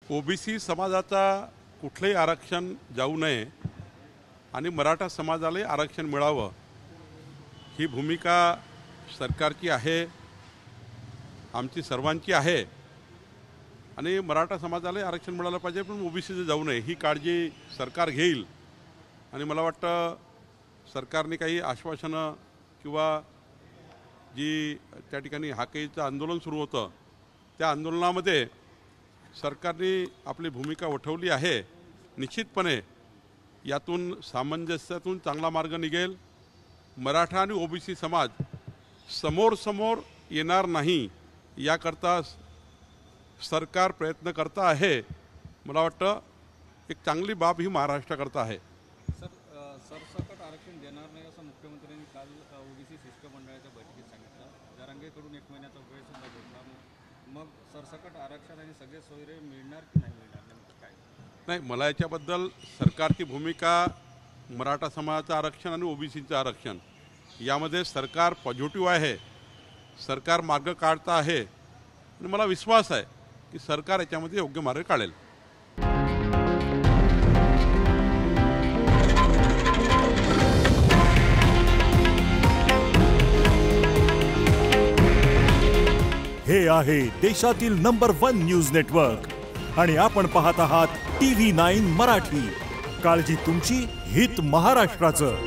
OBC समाजाचा कुठलंही आरक्षण जाऊ नये आणि मराठा समाजालाही आरक्षण मिळावं ही भूमिका सरकारची आहे, आमची सर्वांची आहे। आणि मराठा समाजालाही आरक्षण मिळालं पाहिजे, पण ओबीसीचं जाऊ नये ही काळजी सरकार घेईल। आणि मला वाटतं सरकारने काही आश्वासनं किंवा जी त्या ठिकाणी हाकेचं आंदोलन सुरू होतं त्या आंदोलनामध्ये सरकारने आपली भूमिका वठवली आहे। निश्चितपणे यातून सामंजस्यातून चांगला मार्ग निघेल। मराठा आणि ओबीसी समाज समोर समोर येणार नाही याकरता सरकार प्रयत्न करता आहे। मला वाटतं एक चांगली बाब ही महाराष्ट्राकरता आहे। सरसकट आरक्षण देणार नाही असं मुख्यमंत्र्यांनी काल ओबीसी शिष्टमंडळाच्या बैठकीत सांगितलं। जरांगेकडून 1 महिन्याचा वेळ सुद्धा घेतला। मग सरसकट आरक्षण आणि सगळे सोयरे मिळणार की नाही मिळणार नेमकं काय? नाही, मला याच्याबद्दल सरकारची भूमिका मराठा समाजाचं आरक्षण आणि ओबीसीचं आरक्षण यामध्ये सरकार पॉझिटिव्ह आहे, सरकार मार्ग काढता आहे आणि मला विश्वास आहे की सरकार याच्यामध्ये योग्य मार्ग काढेल। हे आहे देशातील नंबर 1 न्यूज नेटवर्क आणि आपण पाहत आहात TV9 मराठी। काळजी तुमची, हित महाराष्ट्राचं।